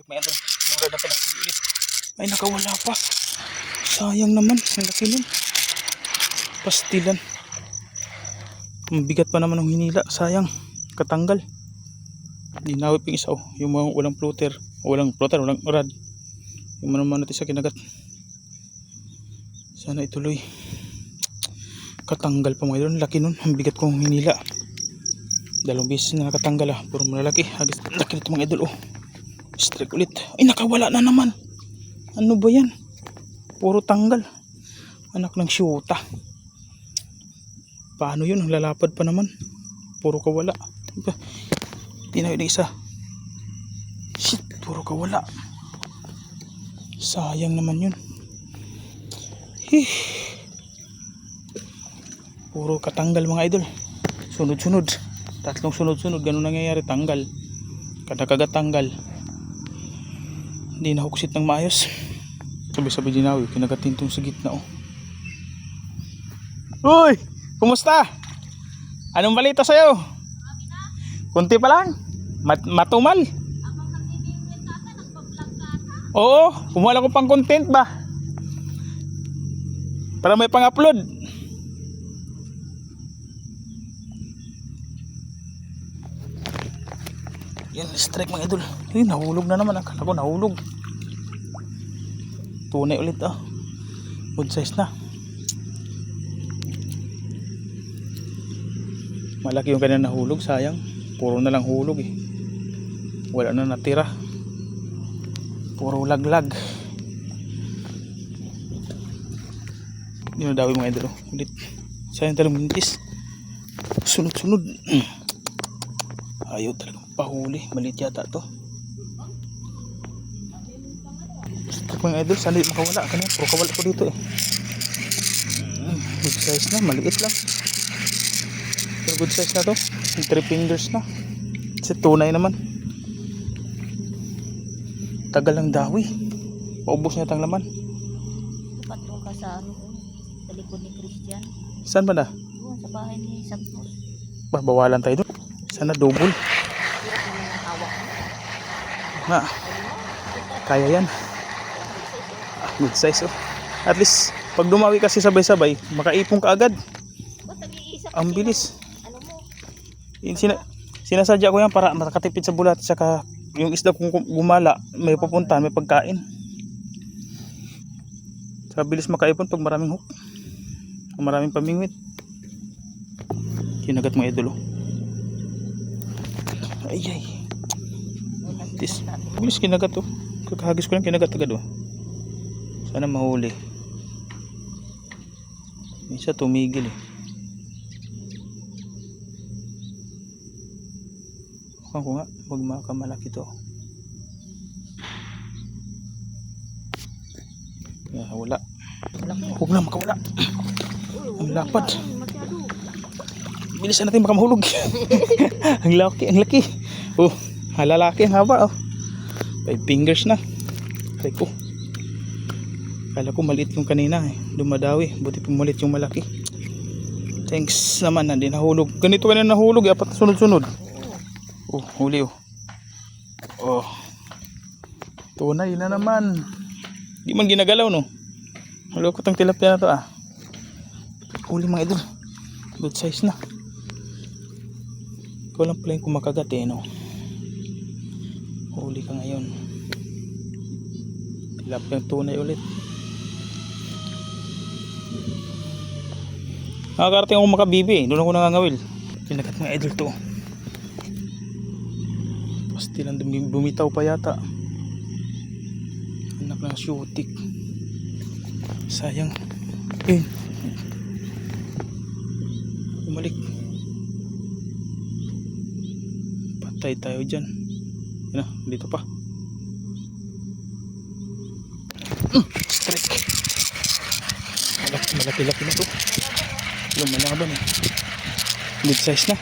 May andun, mura na pinag-ulit. Ay, nakawala pa. Sayang naman, ang laki nun. Pastilan. Mabigat pa naman ang hinila, sayang. Katanggal. Dinawit yung isa, oh. Yung mga walang floater. Walang rod. Yung naman natin sa kinagat. Sana ituloy. Katanggal pa mga idol, laki nun. Ang bigat kong hinila. 2 beses na nakatanggal, ah. Puro malalaki. Hagis, laki nito mga idol, oh. Strike ulit. Ay, nakawala na naman. Ano ba yan? Puro tanggal. Anak ng syuta. Paano yun? Lalapad pa naman. Puro kawala. Tinayo na isa. Shit, puro kawala. Sayang naman yun. Puro katanggal mga idol. Sunod-sunod. 3 sunod-sunod. Ganun nangyayari. Tanggal. Kada tanggal. Hindi nahuksit ng maayos. Sabi-sabi dinawi. Kinagatin itong sa gitna, oh. Uy! Kumusta? Anong balita sa'yo? Kunti pa lang? Matumal? Oo, kumuha ko pang content ba? Para may pang-upload. Yan, strike mga idol. Ay, nahulog na naman. Akala ko nahulog. Tunay ulit, ah. Good size na. Malaki yung kanina nahulog, sayang. Puro na lang hulog eh. Wala na natira. Puro laglag. Dinadawi mga idol, ulit. Sayang talagang mintis. Sunod-sunod. Ayaw talagang pahuli. Malit yata to. Mga idol, sana di makawala. Kanina puro kawala ko dito eh. Good size na, maliit lang. Pero good size na to. 3 fingers na. Kasi tunay naman. Tagal ng dawi. Paubos na itang laman. Patong ka sa ano, sa likod ni Christian. Saan ba na? Doon sa bahay ni Santos. Bawalan tayo doon. Sana double. Na. Kaya yan. Good size, oh. At least pag dumawi kasi sabay-sabay, makaipon ka agad. Ang bilis. Ano mo? Sinasadya ko yan para makatipid sa bulat, saka yung isda kung gumala, may pupuntahan, may pagkain. Sa bilis makaipon pag maraming hook, maraming pamingwit. Kinagat mo idol, oh. Ay. Bilis kinagat, oh. Kakahagis ko lang kinagat agad, oh. Sana mahuli. Isa tumigil, eh. Huwag ko nga, huwag makamalaki to. Wala. Huwag na makawala. Ang lapad. Bilisan natin baka mahulog. Ang laki. Oh, halalaki ang haba, oh. 5 fingers na. Ay ko. Kala ko maliit yung kanina, eh. Dumadawi. Buti pumulit yung malaki. Thanks naman na din nahulog. Ganito kanina nahulog, eh. 4 sunod-sunod. Oh, huli, oh. Oh. Tunay na naman. Di man ginagalaw, no. Malukot ang tilapia na to, ah. Huli mga idol. Good size na. Ikaw lang pala yung kumakagat, eh, no. Huli ka ngayon. Tilapia ang tunay ulit. Nakakarating ako makabibi, eh. Doon ako nangangawil. Kinagat mga idol to. Pastilan bumitaw pa yata. Anak ng syutik. Sayang. Bumalik. Patay tayo dyan. Yan na, dito pa. Strike. Malaki-laki na to. Lumalaban, eh. Good size na.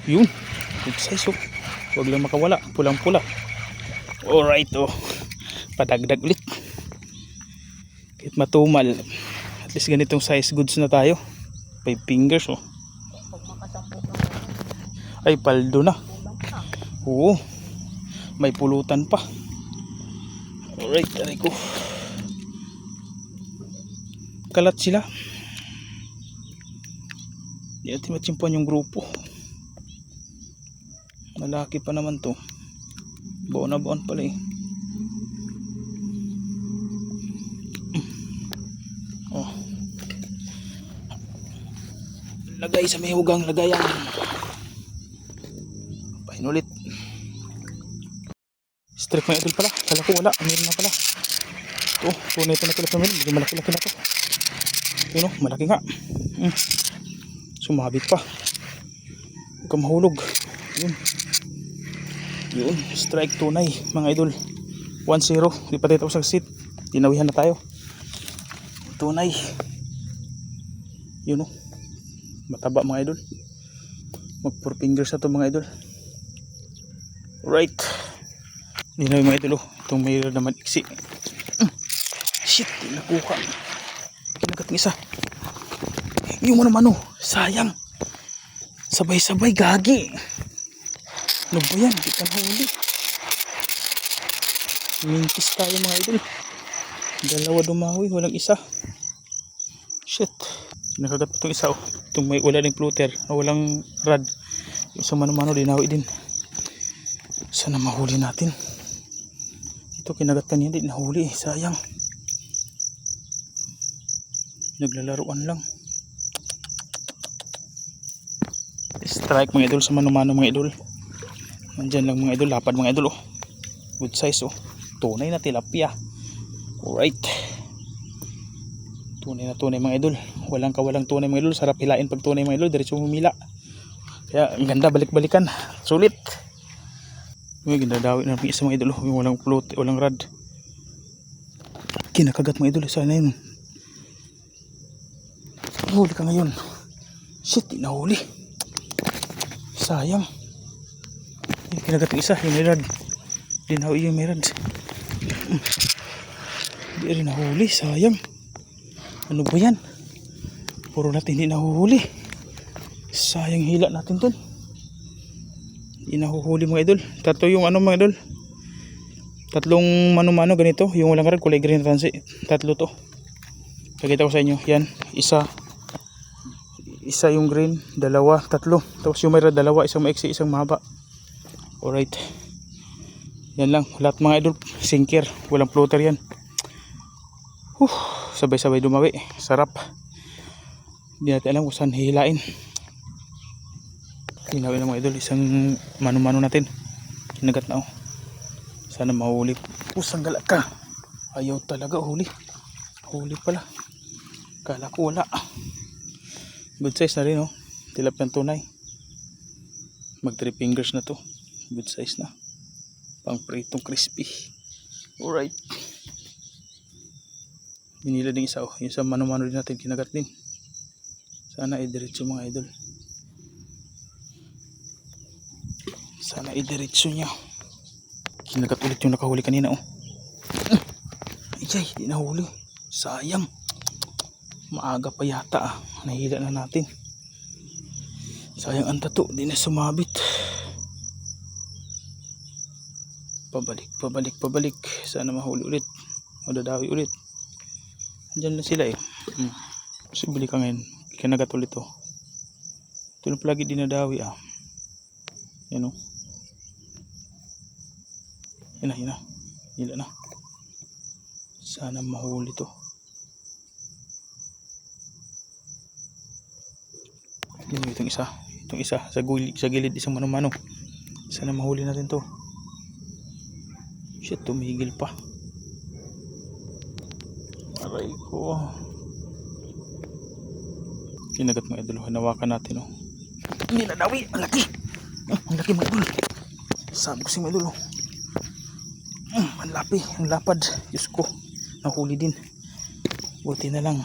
Yun. Good size, oh. Huwag lang makawala. Pulang-pula. Alright, oh. Padagdag ulit. Kahit matumal. At least ganitong size goods na tayo. 5 fingers, oh. Ay, paldo na. Oo. May pulutan pa. Alright, aray ko. Kalat sila. Hindi natin matsimpuan yung grupo. Malaki pa naman to. Baon na baon pala eh. Oh. Lagay sa may hugang lagayan. Pahinulit. Strike mga idol pala. Kala ko wala. Meron na pala. Ito. Tunay ito na pala pamilya. Medyo malaki-laki na to. Yun o. Malaki nga. Sumabit pa. Huwag kang mahulog. Yun. Yun. Strike tunay mga idol. 1-0. Di pa tayo tapos ang sit. Tinawihan na tayo. Tunay. Yun o. Mataba mga idol. Mag 4 fingers na to mga idol. Right. Hindi na yung mga idol. Itong mayroon naman iksi. Shit. Nakuha. Kinagat ng isa. Yung mano-mano. Sayang. Sabay-sabay. Gagi. Ano ba yan? Di ka nahuli. Mintis tayo mga idol. Dalawa dumawi. Walang isa. Shit. Nakagat pa itong isa. Oh. Itong may wala ring floater. Walang rod. Yung sa mano-mano dinawi din. Sana mahuli natin. Ito kinagat kanina. Di nahuli. Sayang. Naglalaruan lang. Strike mga idol sa mano-mano mga idol. Nandyan lang mga idol. Lapad mga idol. Oh. Good size. Oh. Tunay na tilapia. Alright. Tunay na tunay mga idol. Walang kawalang tunay mga idol. Sarap hilain pag tunay mga idol. Diretso humila. Kaya ang ganda balik-balikan. Sulit. Yung ginadawi na isa mga idol. Yung walang float, walang rod. Kinakagat mga idol. Sana yun. Huli ka ngayon. Shit, di nahuli. Sayang. Yung kinagat ng isa. Yung may rod. Di nahuli yung may rod. Di rin nahuli. Sayang. Ano ba yan? Puro natin hindi nahuhuli. Sayang hila natin dun. Hindi nahuhuli mga idol. Tatlo yung ano mga idol. Tatlong mano-mano ganito. Yung walang rod kulay green tansi. Tatlo to. Pakita ko sa inyo. Yan. Isa. Isa yung green. Dalawa. Tatlo. Tapos yung may rod dalawa. Isang maiksi. Isang mahaba. Alright. Yan lang. Lahat mga idol. Sinker. Walang floater yan. Sabay-sabay dumawi. Sarap. Hindi natin alam kung saan hihilain. Hinawin ng mga idol. Isang mano-mano natin. Kinagat na oh. Sana mahuli. Pusang galak ka. Ayaw talaga huli. Huli pala. Kala ko wala. Good size na rin oh. Tilapiyang tunay. Mag 3 fingers na to. Good size na. Pang pritong crispy. Alright. Binila din isa oh. Yung sa mano-mano din natin kinagat din. Sana idiretso mga idol. Sana idiretso niya. Kinagat ulit yung nakahuli kanina oh. Ay, di nahuli. Sayang. Maaga pa yata ah. Nahila na natin. Sayang ang tato. Di na sumabit. Pabalik. Sana mahuli ulit. Madadawi ulit. Diyan lang sila eh. Posible ka ngayon. Kinagat ulit oh. Ito lang palagi dinadawi ah. Yan oh. Yan na. Hila na. Sana mahuli to. Yan itong isa. Itong isa. Sa gilid isang mano-mano. Sana mahuli natin to. Shit, tumigil pa. Aray ko. Kinagat mga idol. Hanawakan natin oh. Hindi nadawi. Ang laki. Ang laki mga idol. Sabi ko si mga idol oh. Ang lapi. Ang lapad. Diyos ko. Nahuli din. Buti na lang.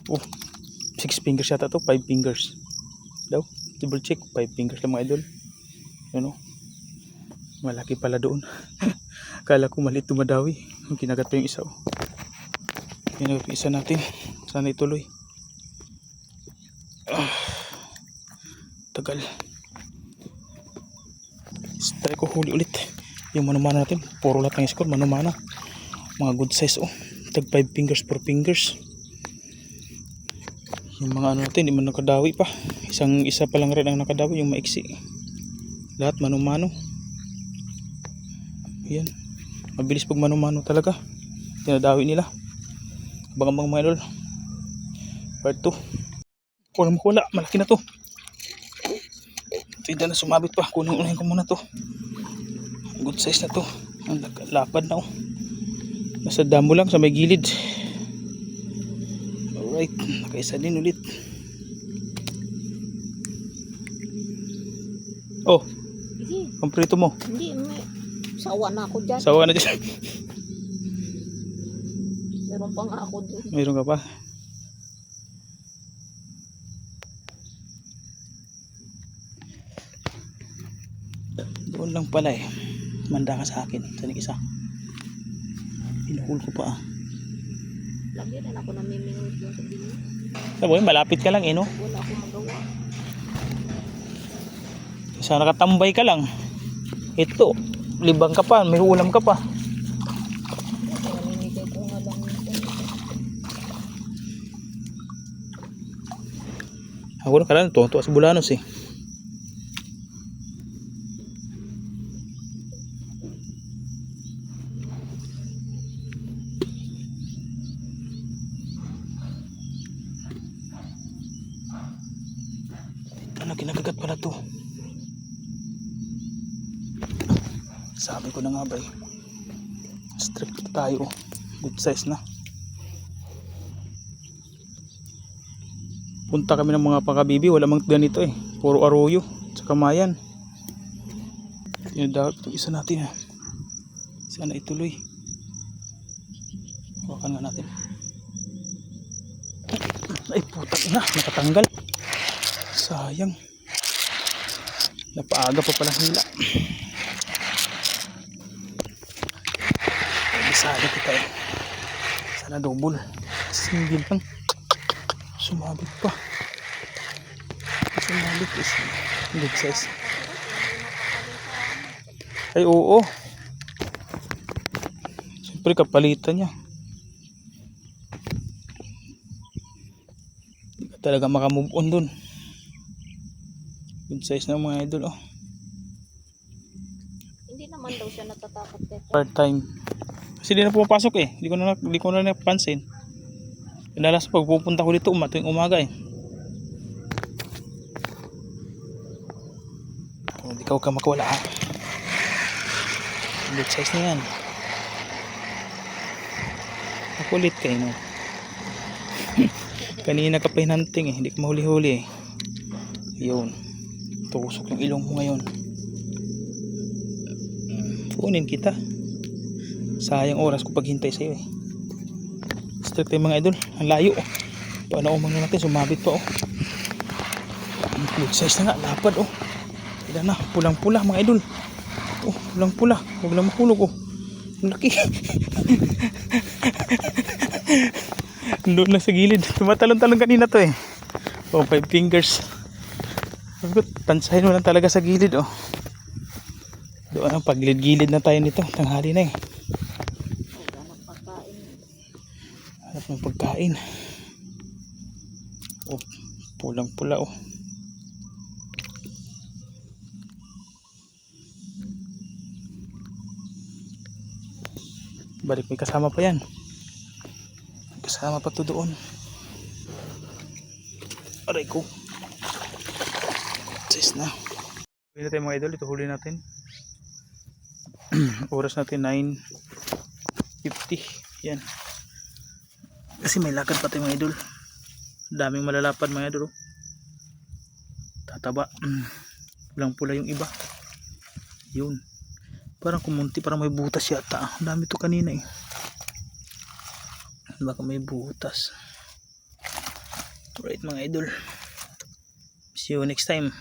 Oh. 6 fingers yata to. 5 fingers. Daw. Double check. 5 fingers lang mga idol. Ano. Malaki pala doon. Kala ko maliit tumadawi. Kinagat pa yung isa oh. Kinagat yung isa natin. Sana ituloy. Tagal. Try ko huli ulit. Yung mano-mano natin, puro lahat ng score, mano-mano. Mga good size oh. Tag 5 fingers, 4 fingers. Yung mga ano natin, hindi man nakadawi pa. Isa pa lang rin ang nakadawi, yung maiksi. Lahat mano-mano. Yan. Mabilis pag mano-mano talaga. Tinadawi nila. Abang-abang mga idol. Part 2. Kulang makula, malaki na to. Hindi na sumabit pa. Kunin ko muna to. Good size na to. Ang lapad na oh. Nasa damo lang sa may gilid. Alright, nakaisa din ulit. Oh, Sige. pamprito mo. Hindi, may sawa na ako dyan. Sawa na dyan. Meron pa nga ako dun. Mayroon ka pa. Doon lang pala eh. Manda ka sa akin. Saan yung isa? Pinuhul ko pa ah. Lagi na ako namimingot yung sabihin. Sabi, malapit ka lang eh no? Wala akong magawa. Sana nakatambay ka lang. Ito, libang ka pa, may ulam ka pa. Kaya namimigay ko nga lang nito. Ako na kalan to sa Bulanos eh. Ano, kinakagat pala to. Sabi ko na nga ba eh. Strict tayo. Good size na. Punta kami ng mga pakabibi. Wala mang ganito eh. Puro aroyo. Tsaka mayan. Tinadawit itong isa natin ha. Sana ituloy. Hawakan nga natin. Ay putak na. Nakatanggal. Sayang. Napaaga pa pala hila. Bisado kita eh. Sana double. Single lang. Sumabit pa. Sumabit is good size. Ay oo. Siyempre kapalitan niya. Hindi ka talaga makamove on dun. Good size na mga idol oh. Hindi naman daw siya natatakot eh. Part time. Kasi di na pumapasok eh. Di ko na napansin. Kadalas pag pupunta ko dito tuwing umaga eh. Hindi ka makawala ah. Good size na yan. Makulit kayo no. Kanina ka pa hinanting eh. Hindi ka mahuli-huli eh. Yun. Tusok yung ilong mo ngayon. Kunin kita. Sayang oras ko paghintay sa'yo eh. Strict tayo mga idol. Ang layo oh. Paano umangin natin. Sumabit pa oh. Good size na nga. Lapad oh. Kaya na. Pulang-pula mga idol. Oh, pulang-pula. Huwag lang mahulog oh. Ang laki. Doon lang sa gilid. Tumatalon-talon kanina to eh. Oh, 5 fingers. Tansahin mo lang talaga sa gilid oh. Doon ang paglid-gilid na tayo nito. Tanghali na eh. Hanap ng pagkain. Oh, pulang-pula oh. Balik may kasama pa yan. Kasama pa to doon. Aray ko. Sis na. Huli natin mga idol. Ito huli natin. Oras natin 9:50. Yan. Kasi may lakad pa tayo mga idol. Daming malalapad mga idol. Tataba. Pulang pula yung iba. Yun. Parang kumunti. Parang may butas yata. Ang dami to kanina eh. Baka may butas. Alright mga idol. See you next time.